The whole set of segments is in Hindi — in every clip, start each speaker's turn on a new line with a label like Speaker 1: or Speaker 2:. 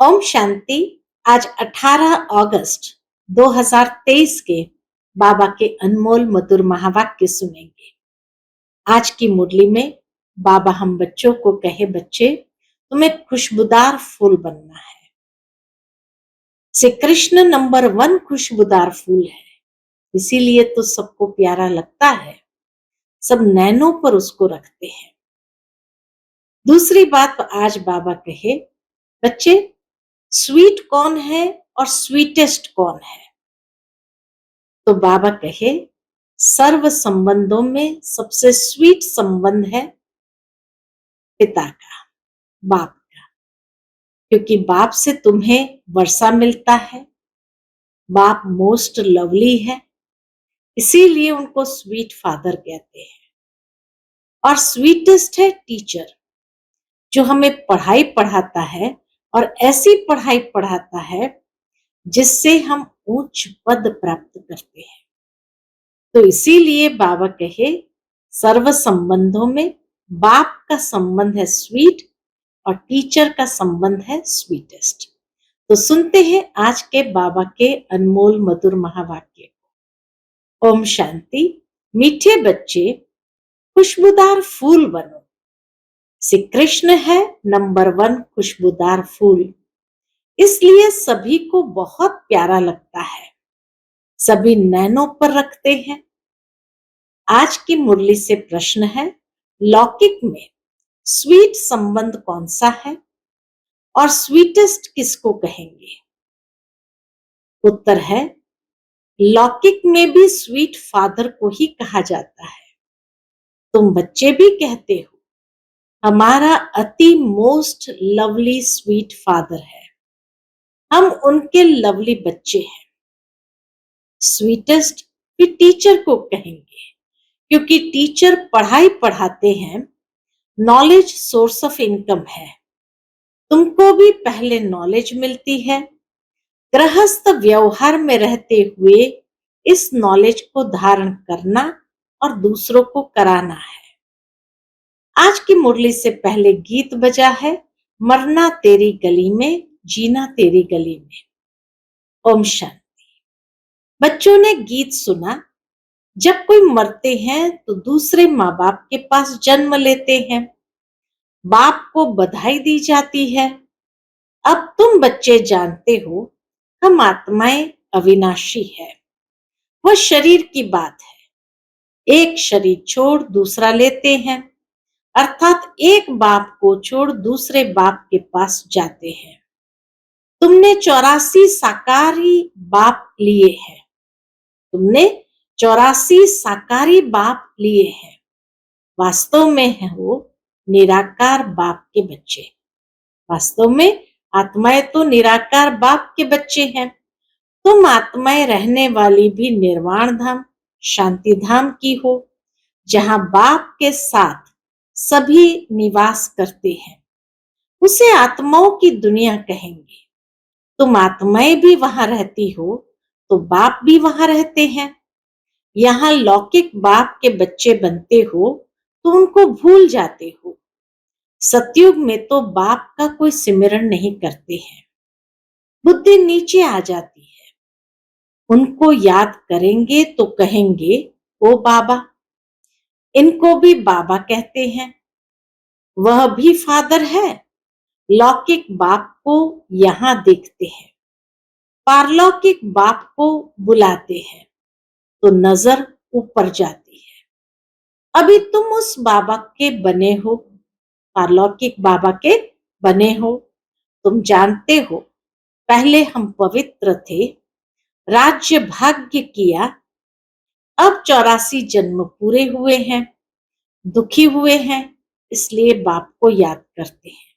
Speaker 1: ओम शांति। आज 18 अगस्त 2023 के बाबा के अनमोल मधुर महावाक्य सुनेंगे। आज की मुरली में बाबा हम बच्चों को कहे, बच्चे तुम्हें खुशबूदार फूल बनना है। श्री कृष्ण नंबर 1 खुशबूदार फूल है, इसीलिए तो सबको प्यारा लगता है, सब नैनों पर उसको रखते हैं। दूसरी बात, आज बाबा कहे, बच्चे स्वीट कौन है और स्वीटेस्ट कौन है? तो बाबा कहे, सर्व संबंधों में सबसे स्वीट संबंध है पिता का, बाप का, क्योंकि बाप से तुम्हें वर्षा मिलता है। बाप मोस्ट लवली है, इसीलिए उनको स्वीट फादर कहते हैं। और स्वीटेस्ट है टीचर, जो हमें पढ़ाई पढ़ाता है और ऐसी पढ़ाई पढ़ाता है जिससे हम उच्च पद प्राप्त करते हैं। तो इसीलिए बाबा कहे, सर्व संबंधों में बाप का संबंध है स्वीट और टीचर का संबंध है स्वीटेस्ट। तो सुनते हैं आज के बाबा के अनमोल मधुर महावाक्य को। ओम शांति। मीठे बच्चे खुशबूदार फूल बनो। श्री कृष्ण है नंबर 1 खुशबूदार फूल, इसलिए सभी को बहुत प्यारा लगता है, सभी नैनों पर रखते हैं। आज की मुरली से प्रश्न है, लौकिक में स्वीट संबंध कौन सा है और स्वीटेस्ट किसको कहेंगे? उत्तर है, लौकिक में भी स्वीट फादर को ही कहा जाता है। तुम बच्चे भी कहते हो, हमारा अति मोस्ट लवली स्वीट फादर है, हम उनके लवली बच्चे हैं। स्वीटेस्ट भी टीचर को कहेंगे, क्योंकि टीचर पढ़ाई पढ़ाते हैं, नॉलेज सोर्स ऑफ इनकम है। तुमको भी पहले नॉलेज मिलती है, गृहस्थ व्यवहार में रहते हुए इस नॉलेज को धारण करना और दूसरों को कराना है। आज की मुरली से पहले गीत बजा है, मरना तेरी गली में, जीना तेरी गली में। ओम शांति। बच्चों ने गीत सुना, जब कोई मरते हैं तो दूसरे माँ बाप के पास जन्म लेते हैं, बाप को बधाई दी जाती है। अब तुम बच्चे जानते हो, हम आत्माएं अविनाशी है, वह शरीर की बात है। एक शरीर छोड़ दूसरा लेते हैं, अर्थात एक बाप को छोड़ दूसरे बाप के पास जाते हैं। तुमने 84 साकारी बाप लिए हैं, तुमने 84 साकारी बाप लिए हैं। वास्तव में है वो निराकार बाप के बच्चे। वास्तव में आत्माएं तो निराकार बाप के बच्चे हैं। तुम आत्माएं रहने वाली भी निर्वाण धाम, शांति धाम की हो, जहां बाप के साथ सभी निवास करते हैं। उसे आत्माओं की दुनिया कहेंगे। तुम आत्माएं भी वहां रहती हो तो बाप भी वहां रहते हैं। यहाँ लौकिक बाप के बच्चे बनते हो तो उनको भूल जाते हो। सतयुग में तो बाप का कोई सिमरन नहीं करते हैं, बुद्धि नीचे आ जाती है। उनको याद करेंगे तो कहेंगे, ओ बाबा। इनको भी बाबा कहते हैं, वह भी फादर है। लौकिक बाप को यहाँ देखते हैं, पारलौकिक बाप को बुलाते हैं तो नजर ऊपर जाती है। अभी तुम उस बाबा के बने हो, पारलौकिक बाबा के बने हो। तुम जानते हो, पहले हम पवित्र थे, राज्य भाग्य किया, अब 84 जन्म पूरे हुए हैं, दुखी हुए हैं, इसलिए बाप को याद करते हैं।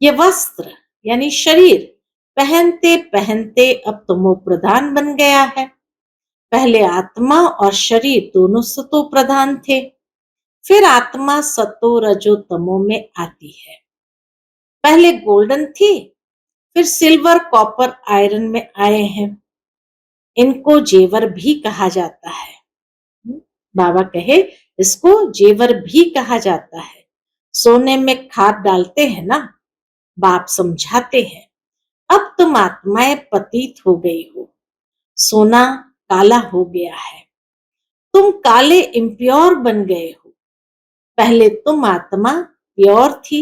Speaker 1: ये वस्त्र यानी शरीर पहनते पहनते अब तमो प्रधान बन गया है। पहले आत्मा और शरीर दोनों सतो प्रधान थे, फिर आत्मा सतो रजो तमो में आती है। पहले गोल्डन थी, फिर सिल्वर कॉपर आयरन में आए हैं। इनको जेवर भी कहा जाता है। बाबा कहे, इसको जेवर भी कहा जाता है। सोने में खाद डालते हैं ना, बाप समझाते हैं, अब तुम आत्माएं पतित हो गई हो, सोना काला हो गया है, तुम काले इम्प्योर बन गए हो। पहले तुम आत्मा प्योर थी,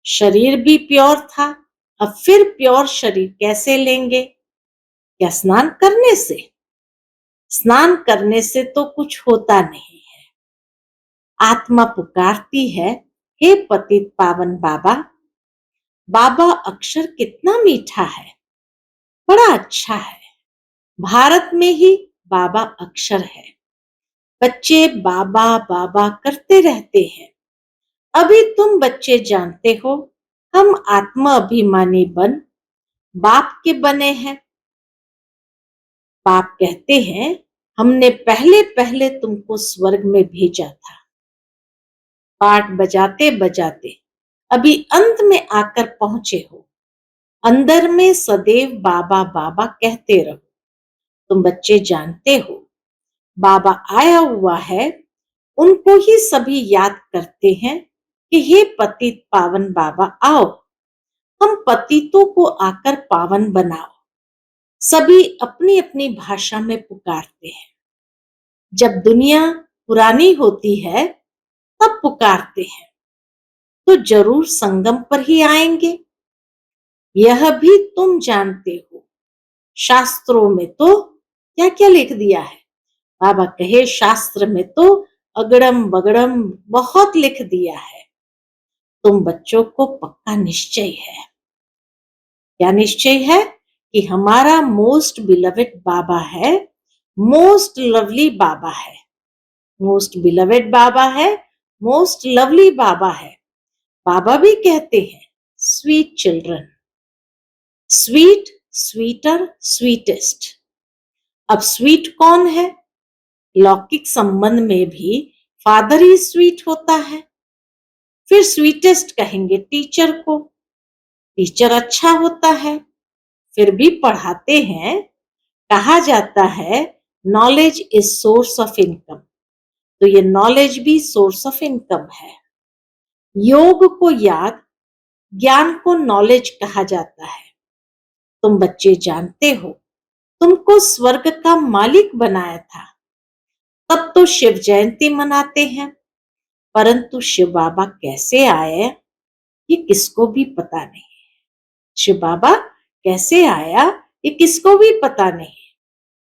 Speaker 1: शरीर भी प्योर था, अब फिर प्योर शरीर कैसे लेंगे? क्या स्नान करने से? स्नान करने से तो कुछ होता नहीं है। आत्मा पुकारती है, हे पतित पावन बाबा। बाबा अक्षर कितना मीठा है, बड़ा अच्छा है। भारत में ही बाबा अक्षर है। बच्चे बाबा बाबा करते रहते हैं। अभी तुम बच्चे जानते हो, हम आत्मा अभिमानी बन बाप के बने हैं। बाप कहते हैं, हमने पहले पहले तुमको स्वर्ग में भेजा था। पाठ बजाते बजाते अभी अंत में आकर पहुंचे हो। अंदर में सदैव बाबा बाबा कहते रहो। तुम बच्चे जानते हो, बाबा आया हुआ है, उनको ही सभी याद करते हैं कि हे पतित पावन बाबा आओ, हम पतितों को आकर पावन बनाओ। सभी अपनी अपनी भाषा में पुकारते हैं। जब दुनिया पुरानी होती है तब पुकारते हैं, तो जरूर संगम पर ही आएंगे। यह भी तुम जानते हो। शास्त्रों में तो क्या क्या लिख दिया है। बाबा कहे, शास्त्र में तो अगड़म बगड़म बहुत लिख दिया है। तुम बच्चों को पक्का निश्चय है। क्या निश्चय है? कि हमारा मोस्ट बिलवेड बाबा है, मोस्ट लवली बाबा है। मोस्ट बिलवेड बाबा है, मोस्ट लवली बाबा है। बाबा भी कहते हैं, sweet children, sweet, sweeter, sweetest. अब स्वीट कौन है? लौकिक संबंध में भी फादर ही स्वीट होता है। फिर स्वीटेस्ट कहेंगे टीचर को। टीचर अच्छा होता है, फिर भी पढ़ाते हैं। कहा जाता है, knowledge is source of income. तो ये नॉलेज भी सोर्स ऑफ इनकम है। योग को याद, ज्ञान को नॉलेज कहा जाता है। तुम बच्चे जानते हो, तुमको स्वर्ग का मालिक बनाया था। तब तो शिव जयंती मनाते हैं, परंतु शिव बाबा कैसे आए ये किसको भी पता नहीं। शिव बाबा कैसे आया ये किसको भी पता नहीं।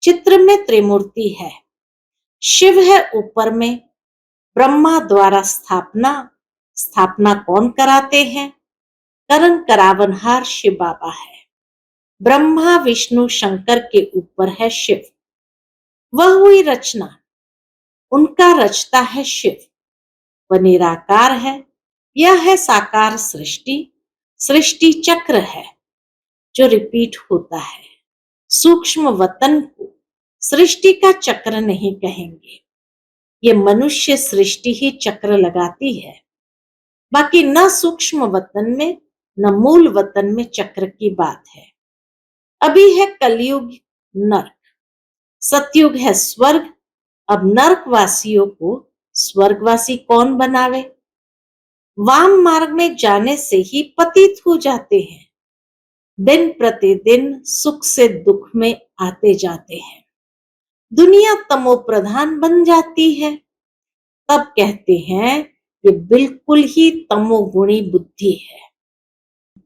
Speaker 1: चित्र में त्रिमूर्ति है। शिव है ऊपर में, ब्रह्मा द्वारा स्थापना। स्थापना कौन कराते हैं? करण करावनहार शिव बाबा है। ब्रह्मा विष्णु शंकर के ऊपर है शिव। वह हुई रचना, उनका रचता है शिव। वह निराकार है, यह है साकार सृष्टि। सृष्टि चक्र है जो रिपीट होता है। सूक्ष्म वतन को सृष्टि का चक्र नहीं कहेंगे। ये मनुष्य सृष्टि ही चक्र लगाती है। बाकी न सूक्ष्म वतन में न मूल वतन में चक्र की बात है। अभी है कलयुग नर्क, सतयुग है स्वर्ग। अब नर्कवासियों को स्वर्गवासी कौन बनावे? वाम मार्ग में जाने से ही पतित हो जाते हैं। दिन प्रतिदिन सुख से दुख में आते जाते हैं। दुनिया तमो प्रधान बन जाती है। तब कहते हैं ये बिल्कुल ही तमोगुणी बुद्धि है।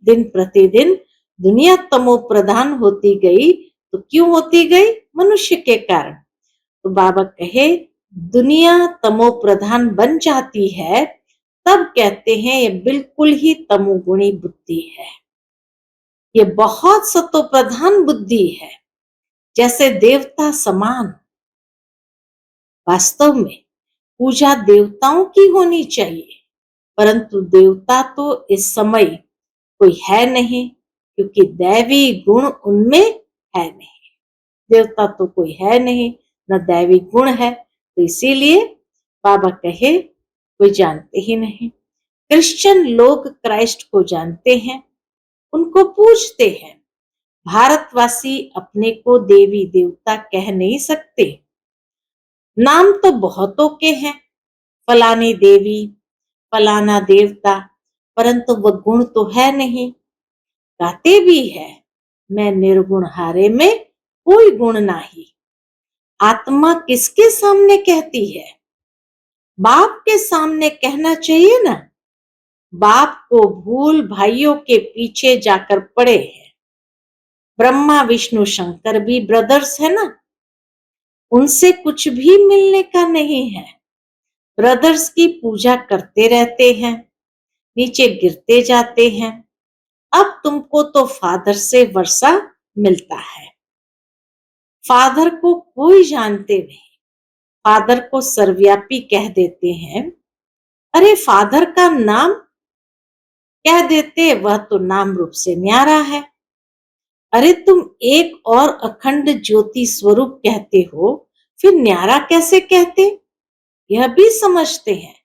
Speaker 1: दिन प्रतिदिन दुनिया तमो प्रधान होती गई, तो क्यों होती गई? मनुष्य के कारण। तो बाबा कहे, दुनिया तमो प्रधान बन जाती है, तब कहते हैं ये बिल्कुल ही तमोगुणी बुद्धि है। ये बहुत सतो प्रधान बुद्धि है, जैसे देवता समान। वास्तव में पूजा देवताओं की होनी चाहिए, परंतु देवता तो इस समय कोई है नहीं, क्योंकि दैवी गुण उनमें है नहीं। देवता तो कोई है नहीं, न दैवी गुण है, तो इसीलिए बाबा कहे कोई जानते ही नहीं। क्रिश्चियन लोग क्राइस्ट को जानते हैं, उनको पूजते हैं। भारतवासी अपने को देवी देवता कह नहीं सकते। नाम तो बहुतों के हैं, फलानी देवी, फलाना देवता, परंतु वह गुण तो है नहीं। गाते भी है, मैं निर्गुण हारे में कोई गुण नाही। आत्मा किसके सामने कहती है? बाप के सामने कहना चाहिए ना। बाप को भूल भाइयों के पीछे जाकर पड़े हैं। ब्रह्मा विष्णु शंकर भी ब्रदर्स है ना, उनसे कुछ भी मिलने का नहीं है। ब्रदर्स की पूजा करते रहते हैं, नीचे गिरते जाते हैं। अब तुमको तो फादर से वर्षा मिलता है। फादर को कोई जानते नहीं, फादर को सर्वव्यापी कह देते हैं। अरे फादर का नाम कह देते, वह तो नाम रूप से न्यारा है। अरे तुम एक और अखंड ज्योति स्वरूप कहते हो, फिर न्यारा कैसे कहते? यह भी समझते हैं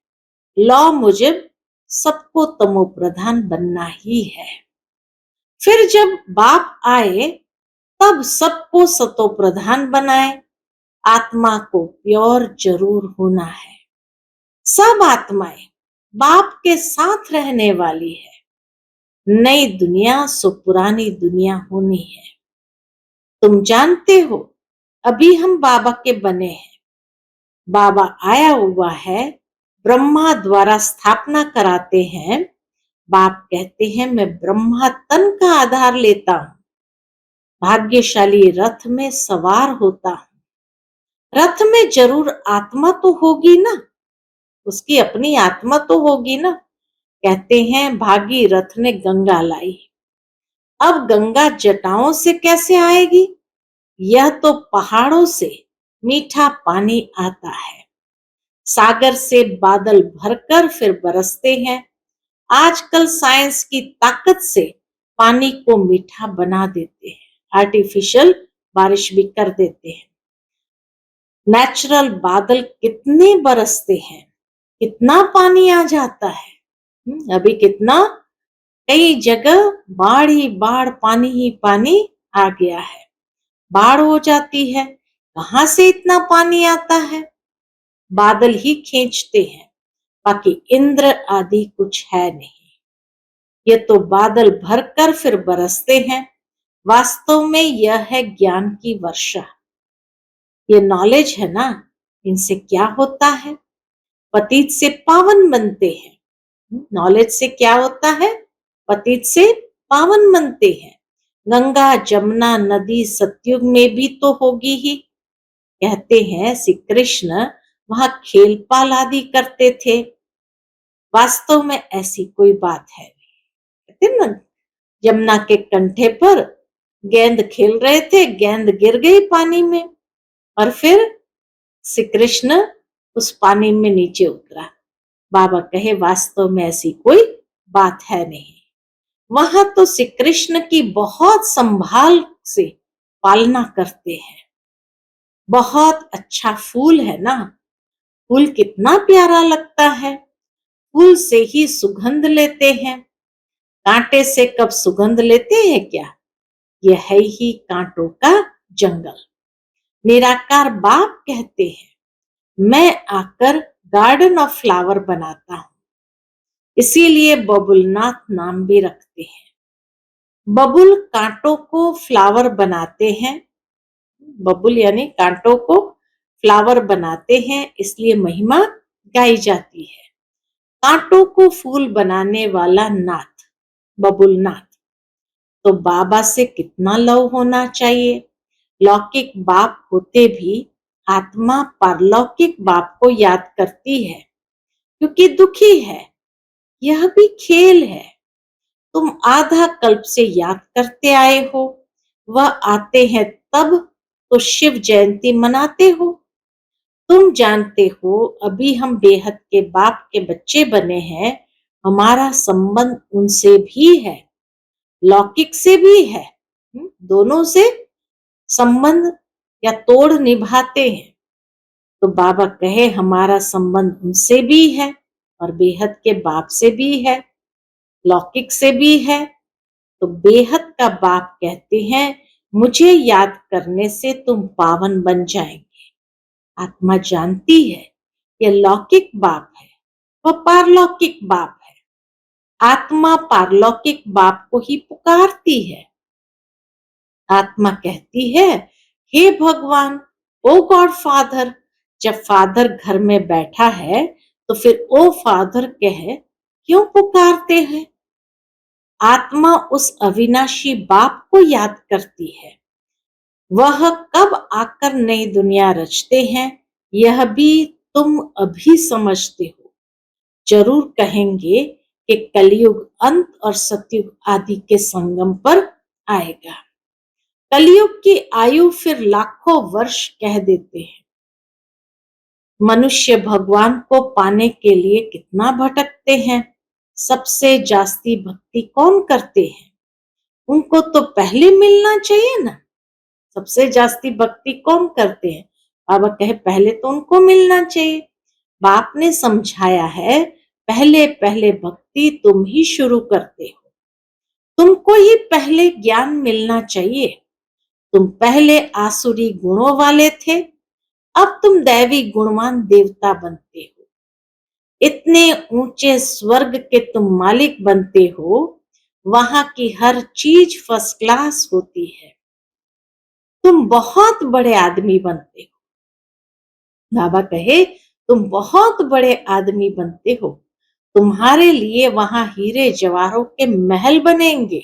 Speaker 1: लॉ मुजब सबको तमो प्रधान बनना ही है। फिर जब बाप आए तब सबको सतो प्रधान बनाए। आत्मा को प्योर जरूर होना है। सब आत्माएं बाप के साथ रहने वाली है। नई दुनिया सो पुरानी दुनिया होनी है। तुम जानते हो अभी हम बाबा के बने हैं। बाबा आया हुआ है, ब्रह्मा द्वारा स्थापना कराते हैं। बाप कहते हैं मैं ब्रह्मा तन का आधार लेता हूं, भाग्यशाली रथ में सवार होता हूं। रथ में जरूर आत्मा तो होगी ना, उसकी अपनी आत्मा तो होगी ना। कहते हैं भागी रथ ने गंगा लाई। अब गंगा जटाओं से कैसे आएगी? यह तो पहाड़ों से मीठा पानी आता है, सागर से बादल भरकर फिर बरसते हैं। आजकल साइंस की ताकत से पानी को मीठा बना देते हैं, आर्टिफिशियल बारिश भी कर देते हैं। नेचुरल बादल कितने बरसते हैं, कितना पानी आ जाता है। अभी कितना, कई जगह बाढ़ ही बाढ़, पानी ही पानी आ गया है, बाढ़ हो जाती है। कहां से इतना पानी आता है? बादल ही खींचते हैं, बाकी इंद्र आदि कुछ है नहीं। ये तो बादल भरकर फिर बरसते हैं। वास्तव में यह है ज्ञान की वर्षा। ये नॉलेज है ना, इनसे क्या होता है? पतित से पावन बनते हैं। नॉलेज से क्या होता है? पतित से पावन बनते हैं। गंगा जमुना नदी सतयुग में भी तो होगी ही। कहते हैं श्री कृष्ण वहां खेल पाल आदि करते थे। वास्तव में ऐसी कोई बात है नहीं। कहते ना, यमुना के कंठे पर गेंद खेल रहे थे, गेंद गिर गई पानी में और फिर श्री कृष्ण उस पानी में नीचे उतरा। बाबा कहे वास्तव में ऐसी कोई बात है नहीं। वहां तो श्री कृष्ण की बहुत संभाल से पालना करते हैं। बहुत अच्छा फूल है ना, फूल कितना प्यारा लगता है। फूल से ही सुगंध लेते हैं। कांटे से कब सुगंध लेते हैं क्या? यह है ही कांटों का जंगल। निराकार बाप कहते हैं मैं आकर गार्डन ऑफ फ्लावर बनाता हूं, इसीलिए बबुलनाथ नाम भी रखते हैं। बबुल कांटों को फ्लावर बनाते हैं। बबुल यानी कांटों को फ्लावर बनाते हैं, इसलिए महिमा गाई जाती है। कांटों को फूल बनाने वाला नाथ, बबुलनाथ। तो बाबा से कितना लव होना चाहिए। लौकिक बाप होते भी आत्मा पारलौकिक बाप को याद करती है, क्योंकि दुखी है। यह भी खेल है। तुम आधा कल्प से याद करते आए हो, वह आते हैं तब तो शिव जयंती मनाते हो। तुम जानते हो अभी हम बेहद के बाप के बच्चे बने हैं। हमारा संबंध उनसे भी है, लौकिक से भी है। दोनों से संबंध या तोड़ निभाते हैं। तो बाबा कहे हमारा संबंध उनसे भी है और बेहद के बाप से भी है, लौकिक से भी है। तो बेहद का बाप कहते हैं मुझे याद करने से तुम पावन बन जाएंगे। आत्मा जानती है यह लौकिक बाप है, वह पारलौकिक बाप है। आत्मा पारलौकिक बाप को ही पुकारती है। आत्मा कहती है, हे भगवान, ओ गॉड फादर। जब फादर घर में बैठा है तो फिर ओ फादर कह क्यों पुकारते हैं? आत्मा उस अविनाशी बाप को याद करती है। वह कब आकर नई दुनिया रचते हैं, यह भी तुम अभी समझते हो। जरूर कहेंगे कि कलयुग अंत और सतयुग आदि के संगम पर आएगा। कलयुग की आयु फिर लाखों वर्ष कह देते हैं। मनुष्य भगवान को पाने के लिए कितना भटकते हैं। सबसे जास्ती भक्ति कौन करते हैं? उनको तो पहले मिलना चाहिए ना। सबसे जास्ती भक्ति कौन करते हैं? बाबा कहे पहले तो उनको मिलना चाहिए। बाप ने समझाया है, पहले पहले भक्ति तुम ही शुरू करते हो। तुमको ही पहले ज्ञान मिलना चाहिए। तुम पहले आसुरी गुणों वाले थे, अब तुम दैवी गुणवान देवता बनते हो। इतने ऊंचे स्वर्ग के तुम मालिक बनते हो, वहां की हर चीज फर्स्ट क्लास होती है। तुम बहुत बड़े आदमी बनते हो। बाबा कहे तुम बहुत बड़े आदमी बनते हो। तुम्हारे लिए वहां हीरे जवाहरों के महल बनेंगे।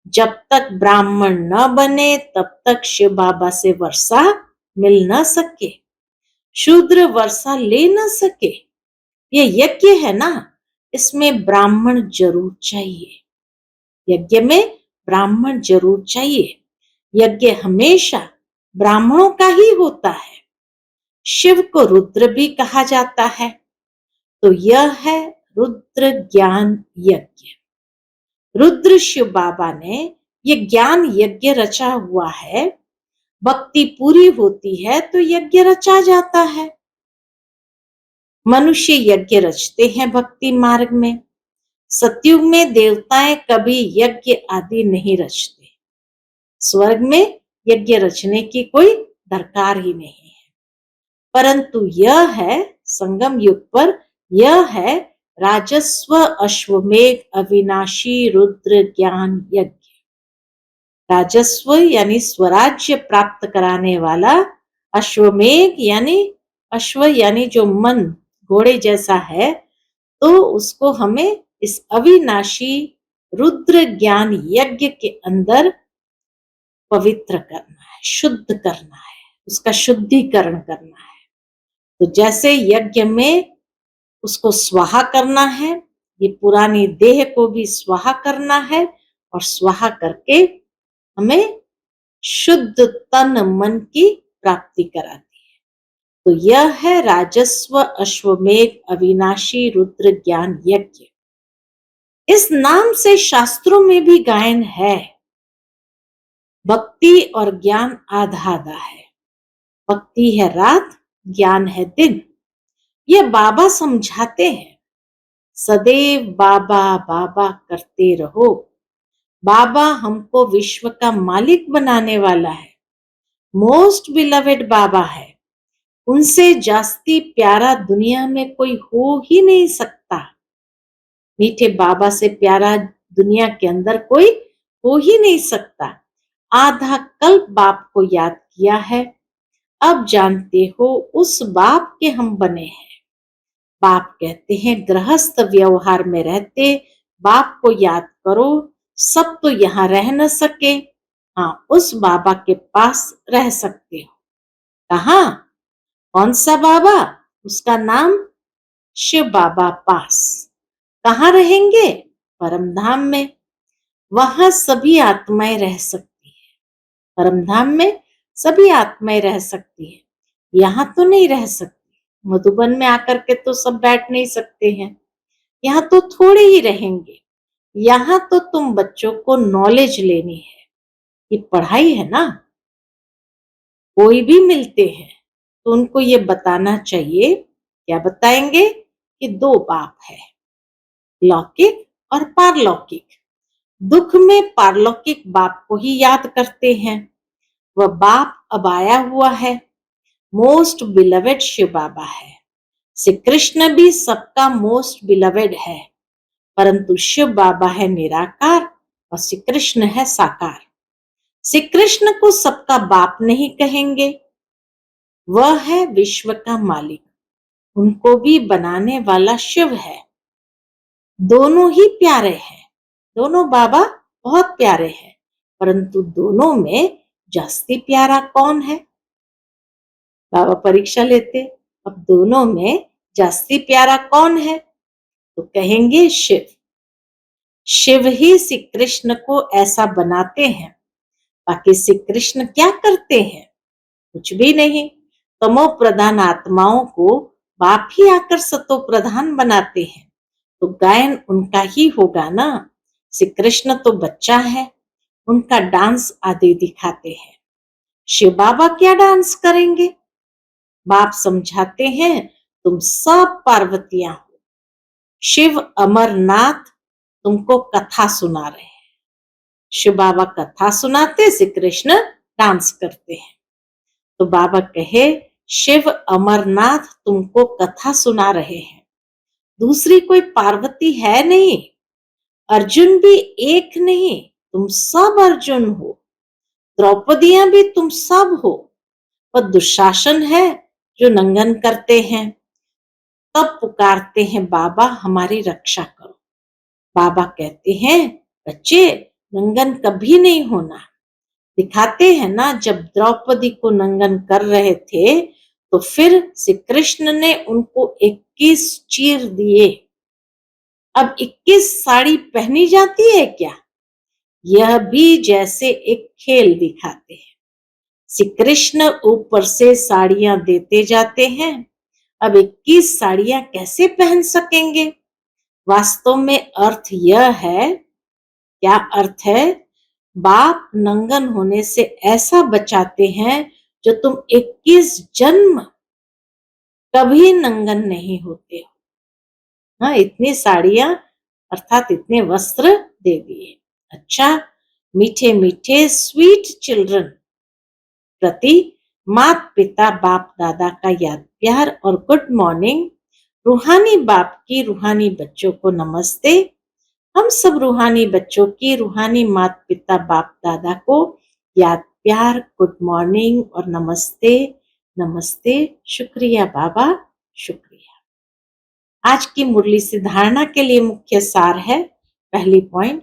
Speaker 1: जब तक ब्राह्मण न बने तब तक शिव बाबा से वर्षा मिल न सके, शूद्र वर्षा ले न सके। ये यज्ञ है ना, इसमें ब्राह्मण जरूर चाहिए। यज्ञ में ब्राह्मण जरूर चाहिए। यज्ञ हमेशा ब्राह्मणों का ही होता है। शिव को रुद्र भी कहा जाता है, तो यह है रुद्र ज्ञान यज्ञ। रुद्र शिव बाबा ने ये ज्ञान यज्ञ रचा हुआ है। भक्ति पूरी होती है तो यज्ञ रचा जाता है। मनुष्य यज्ञ रचते हैं भक्ति मार्ग में। सतयुग में देवताएं कभी यज्ञ आदि नहीं रचते। स्वर्ग में यज्ञ रचने की कोई दरकार ही नहीं है। परंतु यह है संगम युग पर, यह है राजस्व अश्वमेघ अविनाशी रुद्र ज्ञान यज्ञ। राजस्व यानी स्वराज्य प्राप्त कराने वाला, अश्वमेघ यानी अश्व यानी जो मन घोड़े जैसा है, तो उसको हमें इस अविनाशी रुद्र ज्ञान यज्ञ के अंदर पवित्र करना है, शुद्ध करना है, उसका शुद्धिकरण करना है। तो जैसे यज्ञ में उसको स्वाहा करना है, ये पुरानी देह को भी स्वाहा करना है और स्वाहा करके हमें शुद्ध तन मन की प्राप्ति कराती है। तो यह है राजस्व अश्वमेघ अविनाशी रुद्र ज्ञान यज्ञ। इस नाम से शास्त्रों में भी गायन है। भक्ति और ज्ञान आधा आधा है। भक्ति है रात, ज्ञान है दिन। ये बाबा समझाते हैं। सदैव बाबा बाबा करते रहो। बाबा हमको विश्व का मालिक बनाने वाला है। मोस्ट बिलवेड बाबा है। उनसे जास्ती प्यारा दुनिया में कोई हो ही नहीं सकता। मीठे बाबा से प्यारा दुनिया के अंदर कोई हो ही नहीं सकता। आधा कल्प बाप को याद किया है। अब जानते हो उस बाप के हम बने हैं। बाप कहते हैं गृहस्थ व्यवहार में रहते बाप को याद करो। सब तो यहाँ रह न सके, हाँ उस बाबा के पास रह सकते हो। कहाँ? कौन सा बाबा? उसका नाम शिव बाबा पास। कहाँ रहेंगे? परम धाम में। वहां सभी आत्माएं रह सकती है। परम धाम में सभी आत्माएं रह सकती है। यहाँ तो नहीं रह सकती। मधुबन में आकर के तो सब बैठ नहीं सकते हैं। यहाँ तो थोड़े ही रहेंगे। यहाँ तो तुम बच्चों को नॉलेज लेनी है। ये पढ़ाई है ना। कोई भी मिलते हैं तो उनको ये बताना चाहिए। क्या बताएंगे? कि दो बाप है, लौकिक और पारलौकिक। दुख में पारलौकिक बाप को ही याद करते हैं। वह बाप अब आया हुआ है। मोस्ट बिलवेड शिव बाबा है। श्री कृष्ण भी सबका मोस्ट बिलवेड है, परंतु शिव बाबा है निराकार और श्री कृष्ण है साकार। श्री कृष्ण को सबका बाप नहीं कहेंगे, वह है विश्व का मालिक, उनको भी बनाने वाला शिव है। दोनों ही प्यारे हैं, दोनों बाबा बहुत प्यारे हैं, परंतु दोनों में जास्ती प्यारा कौन है? बाबा परीक्षा लेते, अब दोनों में जास्ती प्यारा कौन है? तो कहेंगे शिव। शिव ही श्री कृष्ण को ऐसा बनाते हैं। बाकी श्री कृष्ण क्या करते हैं? कुछ भी नहीं। तमो प्रधान आत्माओं को बाप ही आकर सतो प्रधान बनाते हैं, तो गायन उनका ही होगा ना। श्री कृष्ण तो बच्चा है, उनका डांस आदि दिखाते हैं। शिव बाबा क्या डांस करेंगे? बाप समझाते हैं, तुम सब पार्वतियां हो, शिव अमरनाथ तुमको कथा सुना रहे हैं। शिव बाबा कथा सुनाते, श्री कृष्ण डांस करते हैं। तो बाबा कहे, शिव अमरनाथ तुमको कथा सुना रहे हैं, दूसरी कोई पार्वती है नहीं, अर्जुन भी एक नहीं, तुम सब अर्जुन हो, द्रौपदियां भी तुम सब हो, और दुशासन है जो नंगन करते हैं। तब पुकारते हैं, बाबा हमारी रक्षा करो। बाबा कहते हैं, बच्चे नंगन कभी नहीं होना। दिखाते हैं ना, जब द्रौपदी को नंगन कर रहे थे तो फिर श्री कृष्ण ने उनको 21 चीर दिए। अब 21 साड़ी पहनी जाती है क्या? यह भी जैसे एक खेल दिखाते हैं। श्री कृष्ण ऊपर से साड़ियां देते जाते हैं। अब 21 साड़ियां कैसे पहन सकेंगे? वास्तव में अर्थ यह है, क्या अर्थ है? बाप नंगन होने से ऐसा बचाते हैं जो तुम 21 जन्म कभी नंगन नहीं होते हो। हाँ, इतनी साड़ियां अर्थात इतने वस्त्र दे दिए। अच्छा, मीठे मीठे स्वीट चिल्ड्रन प्रति माता पिता बाप दादा का याद प्यार और गुड मॉर्निंग। रूहानी बाप की रूहानी बच्चों को नमस्ते। हम सब रूहानी बच्चों की रूहानी माता पिता बाप दादा को याद प्यार, गुड मॉर्निंग और नमस्ते। नमस्ते, शुक्रिया बाबा, शुक्रिया। आज की मुरली से धारणा के लिए मुख्य सार है, पहली पॉइंट,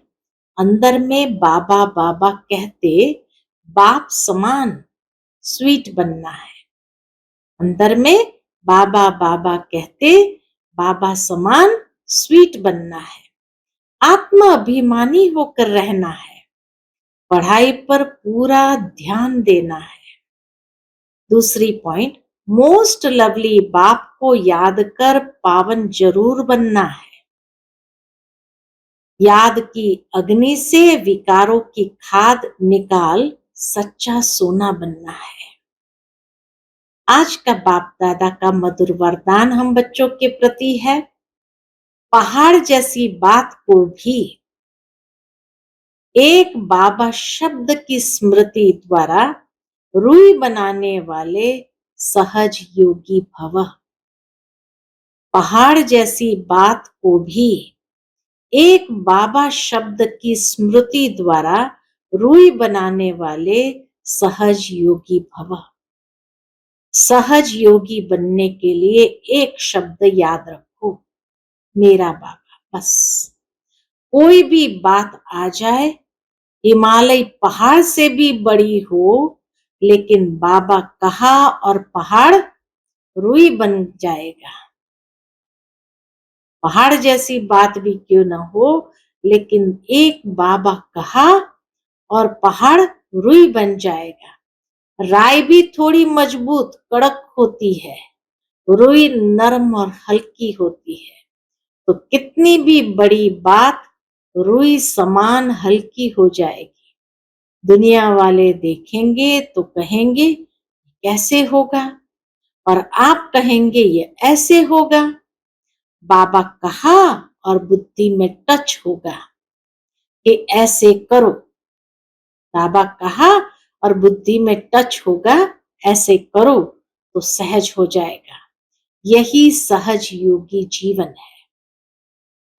Speaker 1: अंदर में बाबा बाबा कहते बाप समान स्वीट बनना है। अंदर में बाबा बाबा कहते बाबा समान स्वीट बनना है। आत्मा अभिमानी होकर रहना है। पढ़ाई पर पूरा ध्यान देना है। दूसरी पॉइंट, मोस्ट लवली बाप को याद कर पावन जरूर बनना है। याद की अग्नि से विकारों की खाद निकाल सच्चा सोना बनना है। आज का बाप दादा का मधुर वरदान हम बच्चों के प्रति है, पहाड़ जैसी बात को भी एक बाबा शब्द की स्मृति द्वारा रूई बनाने वाले सहज योगी भव। पहाड़ जैसी बात को भी एक बाबा शब्द की स्मृति द्वारा रूई बनाने वाले सहज योगी भव। सहज योगी बनने के लिए एक शब्द याद रखो, मेरा बाबा। बस कोई भी बात आ जाए, हिमालय पहाड़ से भी बड़ी हो, लेकिन बाबा कहा और पहाड़ रूई बन जाएगा। पहाड़ जैसी बात भी क्यों न हो, लेकिन एक बाबा कहा और पहाड़ रूई बन जाएगा। राई भी थोड़ी मजबूत कड़क होती है, रूई नरम और हल्की होती है। तो कितनी भी बड़ी बात रूई समान हल्की हो जाएगी। दुनिया वाले देखेंगे तो कहेंगे कैसे होगा, और आप कहेंगे ये ऐसे होगा। बाबा कहा और बुद्धि में टच होगा कि ऐसे करो। बाबा कहा और बुद्धि में टच होगा, ऐसे करो तो सहज हो जाएगा। यही सहज योगी जीवन है।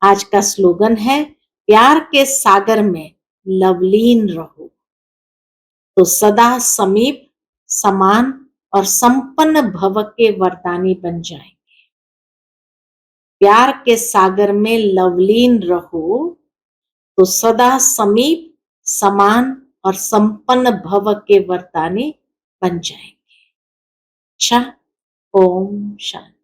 Speaker 1: आज का स्लोगन है, प्यार के सागर में लवलीन रहो। तो सदा समीप, समान और संपन्न भव के वरदानी बन जाएंगे। प्यार के सागर में लवलीन रहो तो सदा समीप, समान और संपन्न भव के वरदानी बन जाएंगे। अच्छा, ओम शांति।